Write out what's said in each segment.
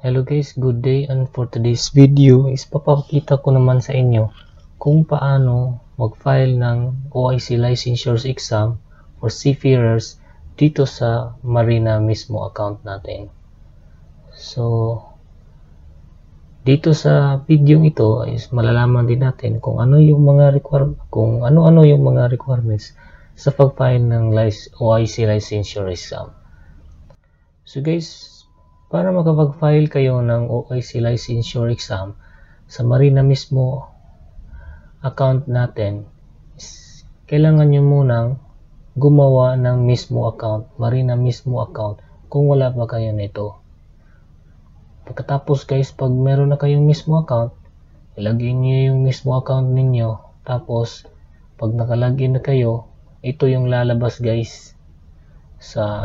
Hello guys, good day, and for today's video is papakita ko naman sa inyo kung paano mag-file ng OIC Licensure Exam for seafarers dito sa Marina mismo account natin. So, dito sa video ito is malalaman din natin kung ano yung mga requirements sa pag-file ng OIC Licensure Exam. So guys, para makapag-file kayo ng OIC Licensure Exam sa Marina mismo account natin, kailangan nyo munang gumawa ng mismo account, Marina mismo account, kung wala pa kayo nito. Pagkatapos guys, pag meron na kayong mismo account, ilagay nyo yung mismo account ninyo. Tapos, pag nakalagin na kayo, ito yung lalabas guys sa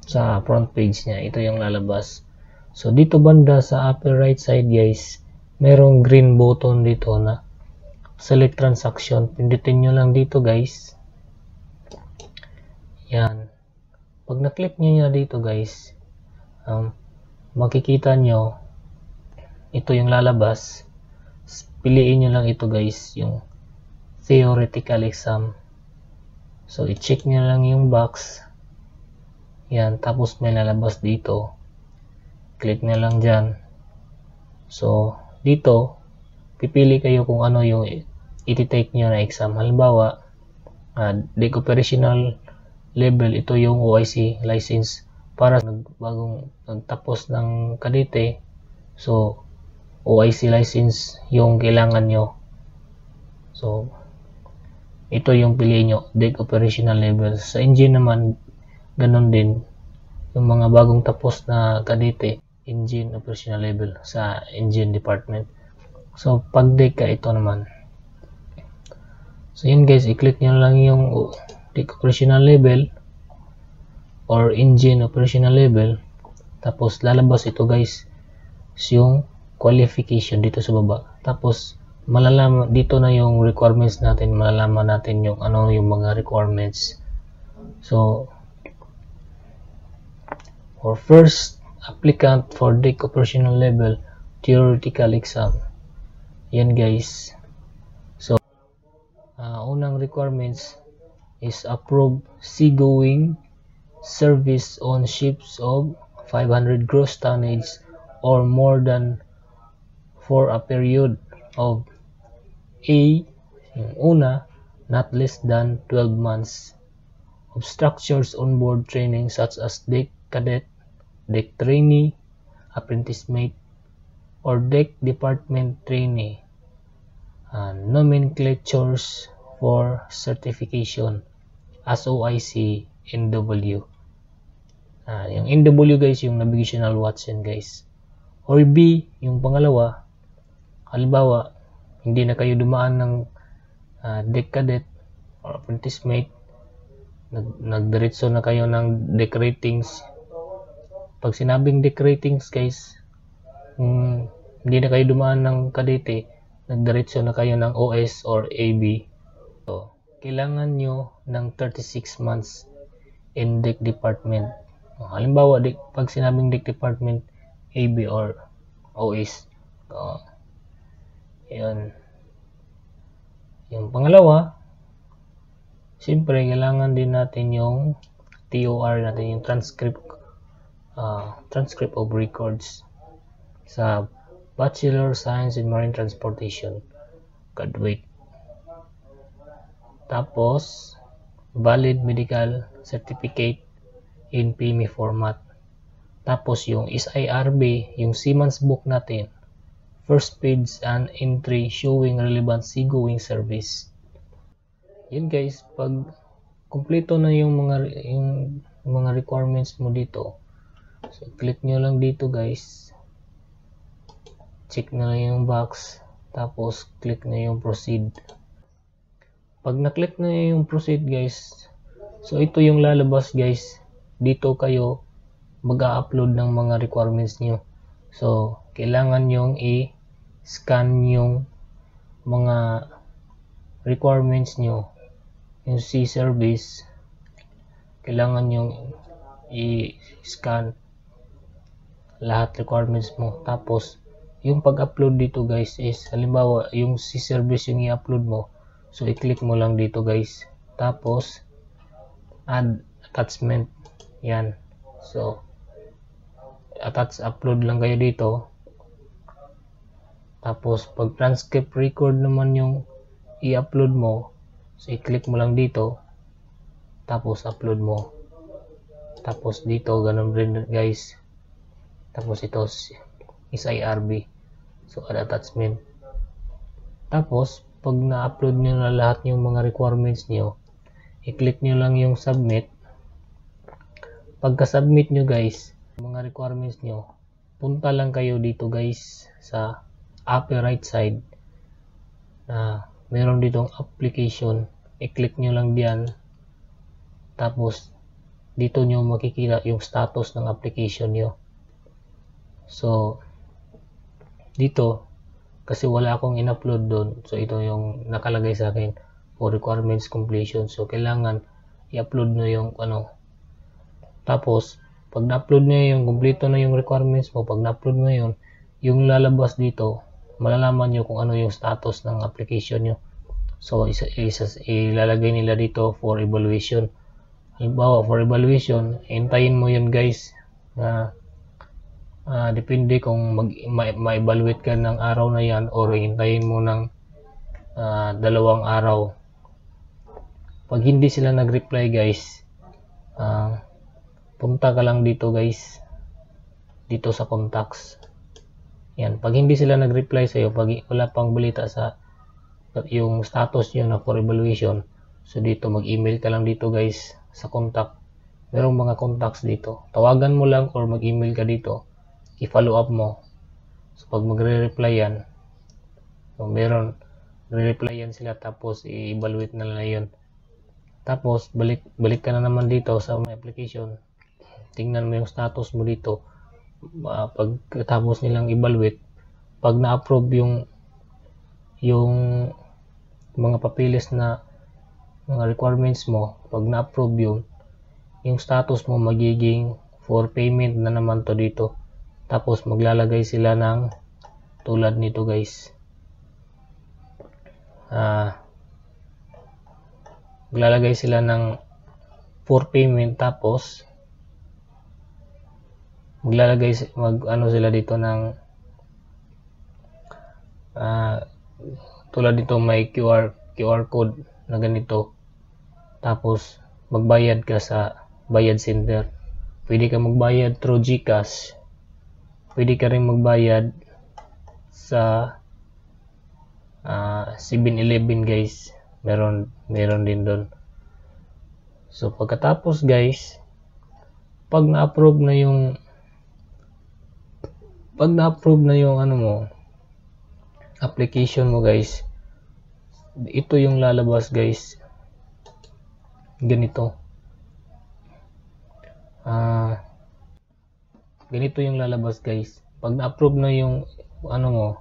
sa front page niya. Ito yung lalabas. So dito banda sa upper right side guys, merong green button dito na select transaction. Pindutin nyo lang dito guys. Yan. Pag na-click nyo dito guys, makikita nyo ito yung lalabas. Piliin nyo lang ito guys, yung theoretical exam. So i-check nyo lang yung box. Yan, tapos may lalabas dito. Click na lang dyan. So, dito, pipili kayo kung ano yung iti-take nyo na exam. Halimbawa, DIC Operational Level, ito yung OIC license para bagong nagtapos ng kadete. So, OIC license yung kailangan nyo. So, ito yung piliin nyo, DIC Operational Level. Sa engine naman, ganon din, yung mga bagong tapos na kadete, engine operational level sa engine department. So pag DIC ka, ito naman. So yun guys, i-click nyo lang yung DIC operational level or engine operational level, tapos lalabas ito guys yung qualification dito sa baba. Tapos malalaman dito na yung requirements natin, malalaman natin yung ano yung mga requirements. So for first applicant for DIC operational level theoretical exam, yan guys. So unang requirements is approve seagoing service on ships of 500 gross tonnage or more than for a period of yung una, not less than 12 months of structures on board training such as DIC cadet, DIC trainee, apprentice mate, or DIC department trainee, and nomenclatures for certification as OIC NW. Yung NW guys, yung navigational watchman guys. Or B, yung pangalawa, halimbawa, hindi na kayo dumaan ng DIC cadet or apprentice mate, nagdiretso na kayo ng DIC ratings. Pag sinabing DIC ratings guys, hindi na kayo dumaan ng kadete, nagdiretso na kayo ng OS or AB. So, kailangan nyo ng 36 months in DIC department. Halimbawa, pag sinabing DIC department, AB or OS. Yan. Yung pangalawa, siyempre, kailangan din natin yung TOR natin, yung transcript of records sa Bachelor of Science in Marine Transportation graduate. Tapos, valid medical certificate in PME format. Tapos, yung SIRB, yung Seaman's Book natin, first page and entry showing relevant seagoing service. Yun guys, pag kumpleto na yung mga requirements mo dito, so click nyo lang dito guys, check na lang yung box, tapos click na yung proceed. Pag na-click na yung proceed guys, so ito yung lalabas guys, dito kayo mag-a-upload ng mga requirements nyo. So kailangan yung i-scan yung mga requirements nyo, yung sea service, kailangan yung i-scan lahat requirements mo. Tapos yung pag-upload dito guys is halimbawa yung si service yung i-upload mo, so i-click mo lang dito guys, tapos add attachment, yan. So attach upload lang kayo dito. Tapos pag transcript record naman yung i-upload mo, so i-click mo lang dito, tapos upload mo. Tapos dito ganun rin guys, tapos ito is IRB, so add attachment. Tapos pag na-upload nyo na lahat yung mga requirements nyo, i-click nyo lang yung submit. Pagka-submit nyo guys, mga requirements nyo, punta lang kayo dito guys sa upper right side na meron ditong application, i-click nyo lang diyan. Tapos dito nyo makikita yung status ng application nyo. So dito kasi wala akong in-upload doon, so ito yung nakalagay sa akin for requirements completion. So kailangan i-upload nyo yung ano. Tapos pag na-upload nyo yung kompleto na yung requirements mo, pag na-upload mo yun, yung lalabas dito, malalaman nyo kung ano yung status ng application nyo. So ilalagay nila dito for evaluation. Halimbawa for evaluation, hintayin mo yun guys na depende kung ma-evaluate ka ng araw na yan or hintayin mo ng 2 araw. Pag hindi sila nag-reply guys, punta ka lang dito guys, dito sa contacts. Yan, pag hindi sila nag-reply sa iyo, pag wala pang balita sa yung status nyo na for evaluation, so dito mag-email ka lang dito guys sa contact. Merong mga contacts dito, tawagan mo lang or mag-email ka dito, i-follow up mo. So pag magre-reply yan, so meron re-reply yan sila, tapos i-evaluate na lang yun. Tapos balik ka na naman dito sa my application, tingnan mo yung status mo dito. Pagkatapos nilang evaluate, pag na-approve yung mga papilis na mga requirements mo, pag na-approve yun, yung status mo magiging for payment na naman to dito. Tapos maglalagay sila ng tulad nito guys, maglalagay sila ng for payment. Tapos maglalagay sila dito ng tulad dito may QR code na ganito. Tapos magbayad ka sa bayad center. Pwede ka magbayad through GCash, pwede ka rin magbayad sa 7-Eleven guys, meron din doon. So pagkatapos guys, pag na-approve na yung ano mo, application mo guys, ito yung lalabas guys, ganito. Ganito yung lalabas guys. Pag na-approve na yung ano mo,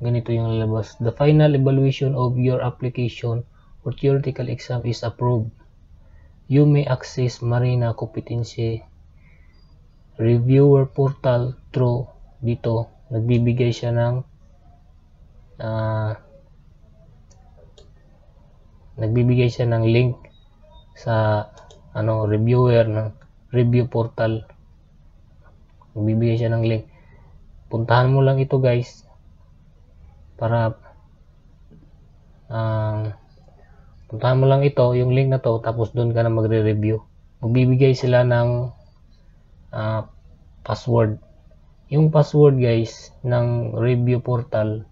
ganito yung lalabas. The final evaluation of your application for theoretical exam is approved. You may access Marina Competency Reviewer Portal through dito. Nagbibigay siya ng link sa reviewer ng review portal. Nagbibigay siya ng link. Puntahan mo lang ito guys para puntahan mo lang ito, yung link na to, tapos doon ka na magre-review. Magbibigay sila ng password. Yung password guys ng review portal,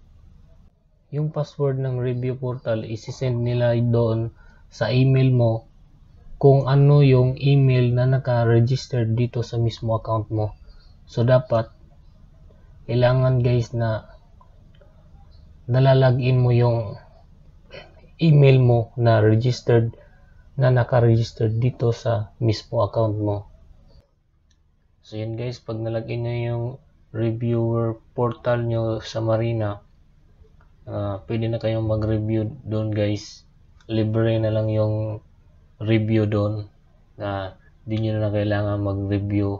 isi-send nila doon sa email mo kung ano yung email na naka-register dito sa mismo account mo. So dapat kailangan guys na nalalagin mo yung email mo na naka-registered dito sa mismo account mo. So yun guys, pag nalagin nyo yung reviewer portal nyo sa Marina, pwede na kayong mag-review doon guys. Libre na lang yung review doon, na di nyo na kailangan mag-review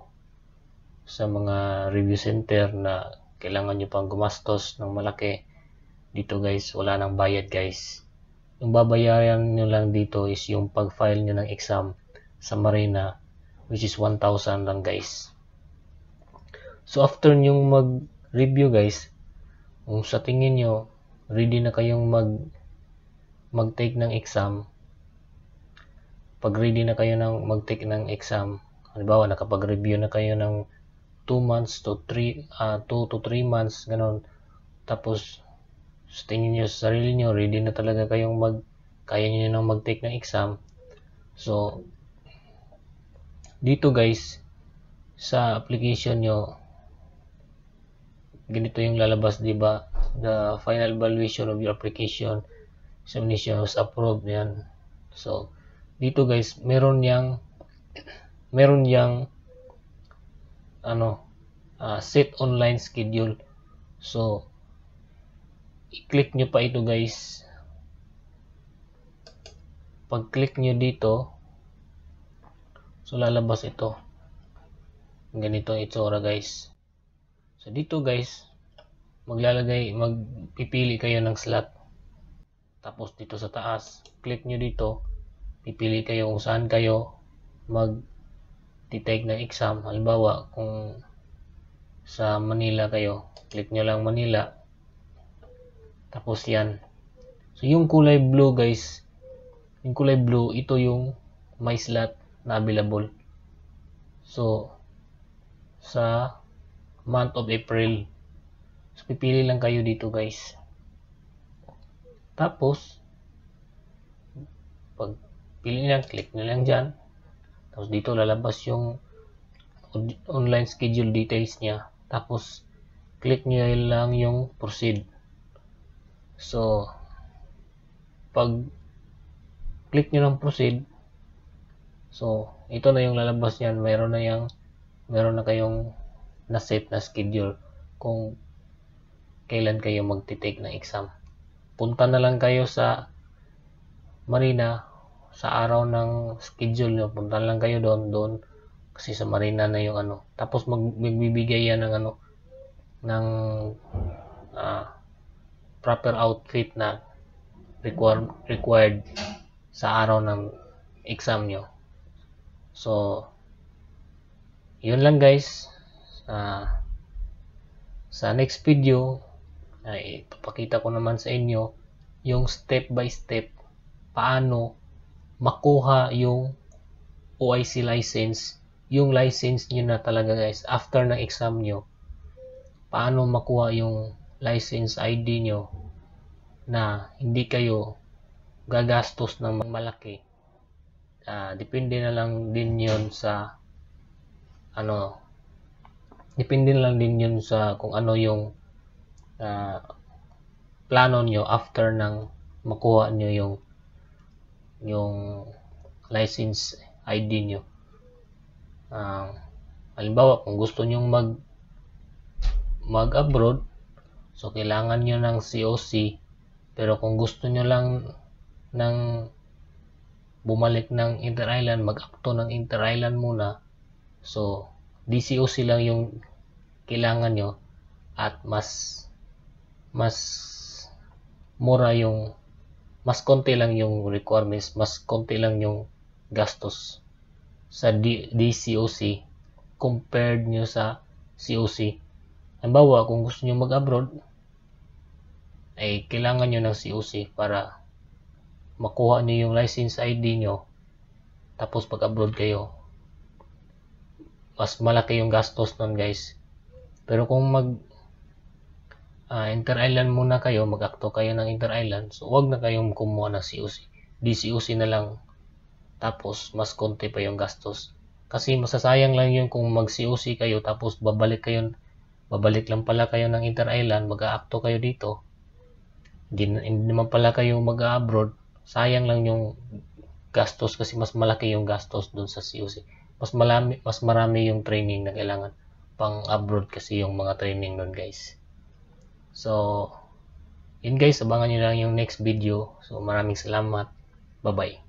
sa mga review center na kailangan nyo pang gumastos ng malaki. Dito guys, wala nang bayad guys. Yung babayaran nyo lang dito is yung pag-file nyo ng exam sa Marina, which is 1,000 lang guys. So after nyong mag-review guys, kung sa tingin nyo ready na kayong mag-take ng exam, pag ready na kayo ng mag-take ng exam, halimbawa nakapag-review na kayo ng 2 to 3 months, ganun. Tapos sa tingin nyo sa sarili nyo, ready na talaga kayong kaya nyo nang mag-take ng exam. So dito guys, sa application nyo, ganito yung lalabas, di ba? The final evaluation of your application examination was approved, yan. So dito guys, meron yang set online schedule. So i-click nyo pa ito guys. Pag click nyo dito, so lalabas ito, ganito itsura guys. So dito guys, magpipili kayo ng slot. Tapos dito sa taas, click nyo dito, pipili kayo kung saan kayo mag-take ng exam. Halimbawa, kung sa Manila kayo, click nyo lang Manila. Tapos yan. So yung kulay blue guys, yung kulay blue, ito yung may slot na available. So sa month of April, so pipili lang kayo dito guys. Tapos pag pili lang, click nyo lang dyan. Tapos dito lalabas yung online schedule details niya. Tapos click nyo lang yung proceed. So pag click nyo lang proceed, so ito na yung lalabas yan. Meron na kayong na-set na schedule kung kailan kayo magti-take ng exam. Punta na lang kayo sa Marina sa araw ng schedule nyo. Punta lang kayo doon kasi sa Marina na yung Tapos magbibigay yan ng proper outfit na required sa araw ng exam nyo. So yun lang guys. Sa next video ay ipapakita ko naman sa inyo yung step by step paano makuha yung OIC license, yung license nyo na talaga guys after ng exam nyo. Paano makuha yung license ID nyo na hindi kayo gagastos ng malaki. Depende na lang din yun sa kung ano yung plano nyo after nang makuha nyo yung license ID nyo. Halimbawa, kung gusto nyo mag-abroad, so kailangan nyo ng COC. Pero kung gusto nyo lang ng bumalik ng inter-island, mag-acto ng inter-island muna, so DCOC lang yung kailangan nyo at mas mura yung, mas konti lang yung requirements, mas konti lang yung gastos sa DCOC compared nyo sa COC. Halimbawa, kung gusto nyo mag-abroad, ay kailangan nyo ng COC para makuha nyo yung license ID nyo. Tapos pag-abroad kayo, mas malaki yung gastos nun guys. Pero kung inter-island muna kayo, mag-acto kayo ng inter-island, so wag na kayong kumuha ng COC. DCOC na lang. Tapos mas konti pa yung gastos. Kasi masasayang lang yun kung mag-COC kayo tapos babalik lang pala kayo ng inter-island, mag-acto kayo dito. Hindi naman pala kayo mag-abroad. Sayang lang yung gastos kasi mas malaki yung gastos dun sa COC. Mas marami yung training na kailangan pang abroad kasi yung mga training nun guys. So yun guys, abangan nyo lang yung next video. So maraming salamat. Bye bye.